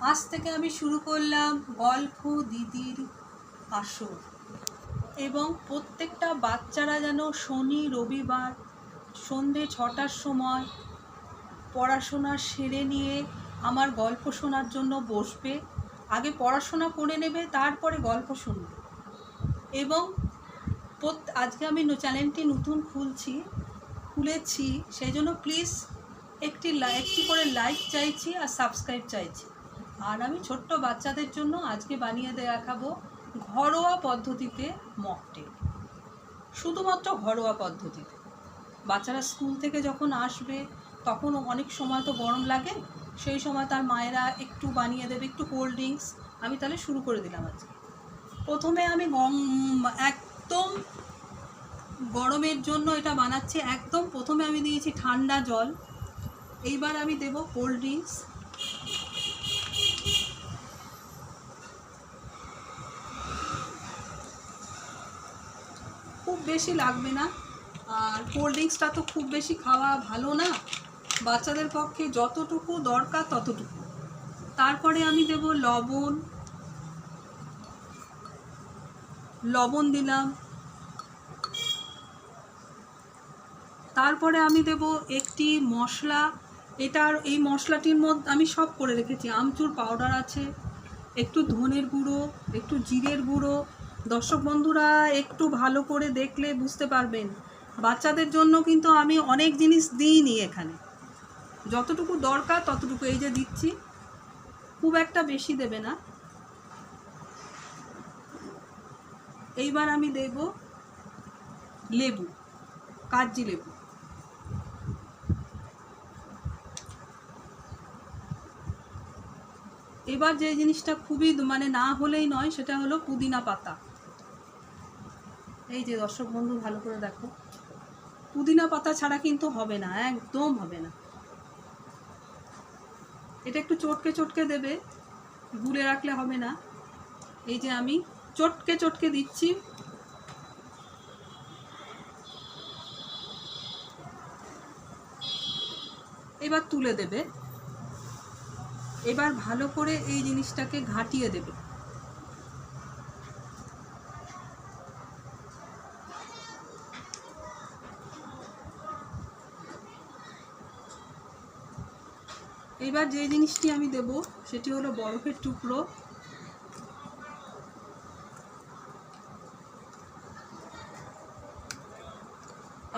আজ থেকে আমি শুরু করলাম গল্প দিদির আসর এবং প্রত্যেকটা বাচ্চারা যেন শনি রবিবার সন্ধে 6টার সময় পড়াশোনা সেরে নিয়ে আমার গল্প শোনার জন্য বসবে। আগে পড়াশোনা করে নেবে, তারপরে গল্প শুনবে। এবং আজকে আমি চ্যানেলটি নতুন খুলেছি, সেই জন্য প্লিজ একটি করে লাইক চাইছি আর সাবস্ক্রাইব চাইছি। আর আমি ছোট্ট বাচ্চাদের জন্য আজকে বানিয়ে দেখাবো ঘরোয়া পদ্ধতিতে মকটেল, শুধুমাত্র ঘরোয়া পদ্ধতিতে। বাচ্চারা স্কুল থেকে যখন আসবে তখন অনেক সময় তো গরম লাগে, সেই সময় তার মায়েরা একটু বানিয়ে দেবে, একটু কোল্ড ড্রিঙ্কস। আমি তাহলে শুরু করে দিলাম আজকে। প্রথমে আমি একদম গরমের জন্য এটা বানাচ্ছি। একদম প্রথমে আমি দিয়েছি ঠান্ডা জল, এইবার আমি দেব কোল্ড ড্রিঙ্কস। খুব বেশি লাগবে না, আর কোল্ড ড্রিঙ্কসটা তো খুব বেশি খাওয়া ভালো না, বাচ্চাদের পক্ষে যতটুকু দরকার ততটুকু। তারপরে আমি দেব লবণ দিলাম। তারপরে আমি দেব একটি মশলা, এই মশলাটির মধ্যে আমি সব করে রেখেছি। আমচুর পাউডার আছে, একটু ধনের গুঁড়ো, একটু জিরের গুঁড়ো। দর্শক বন্ধুরা একটু ভালো করে দেখলে বুঝতে পারবেন, বাচ্চাদের জন্য কিন্তু আমি অনেক জিনিস দিইনি এখানে, যতটুকু দরকার ততটুকু এই যে দিচ্ছি, খুব একটা বেশি দেবে না। এইবার আমি দেব লেবু, কাগজি লেবু। এবার যে জিনিসটা খুবই না হলেই নয়, সেটা হলো পুদিনা পাতা। এই যে দর্শক বন্ধু ভালো করে দেখো, পুদিনা পাতা ছাড়া কিন্তু হবে না, একদম হবে না। এটা একটু চটকে চটকে দেবে, গুলে রাখলে হবে না। এই যে আমি চটকে চটকে দিচ্ছি। এবার তুলে দেবে। এবার ভালো করে এই জিনিসটাকে ঘাটিয়ে দেবে। এবার যে জিনিসটি আমি দেব সেটি হলো বরফের টুকরো।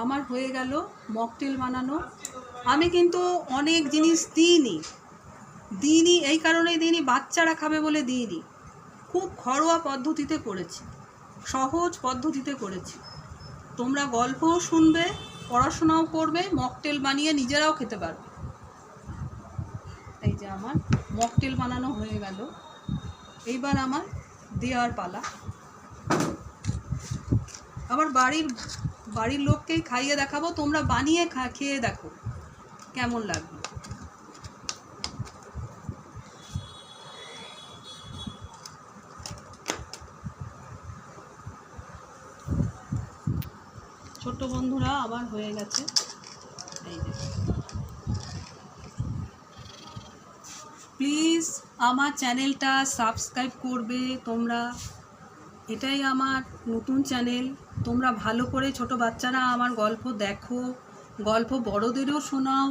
আমার হয়ে গেল মকটেল বানানো। আমি কিন্তু অনেক জিনিস দিইনি, এই কারণেই দিইনি, বাচ্চারা খাবে বলে দিইনি। খুব ঘরোয়া পদ্ধতিতে করেছি, সহজ পদ্ধতিতে করেছি। তোমরা গল্পও শুনবে, পড়াশোনাও করবে, মকটেল বানিয়ে নিজেরাও খেতে পারবে। এই যে আমার মকটেল বানানো হয়ে গেল। এইবার আমার দেওয়ার পালা। আবার বাড়ির লোককেই খাইয়ে দেখাবো, তোমরা বানিয়ে খেয়ে দেখো কেমন লাগবে। ছোট্ট বন্ধুরা আমার হয়ে গেছে। এই যে প্লিজ আমার চ্যানেলটা সাবস্ক্রাইব করবে তোমরা, এটাই আমার নতুন চ্যানেল। তোমরা ভালো করে, ছোট বাচ্চারা আমার গল্প দেখো, গল্প বড়দেরও শোনাও,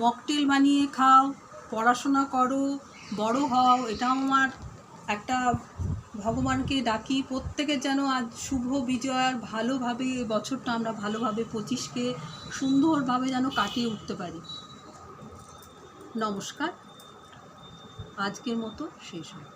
মকটেল বানিয়ে খাও, পড়াশোনা করো, বড় হও। এটা আমার একটা ভগবানকে ডাকি প্রত্যেকের যেন আজ শুভ বিজয়ার ভালোভাবে এই বছরটা আমরা ভালোভাবে 25কে সুন্দরভাবে যেন কাটিয়ে উঠতে পারি। নমস্কার, আজকের মতো শেষ হয়।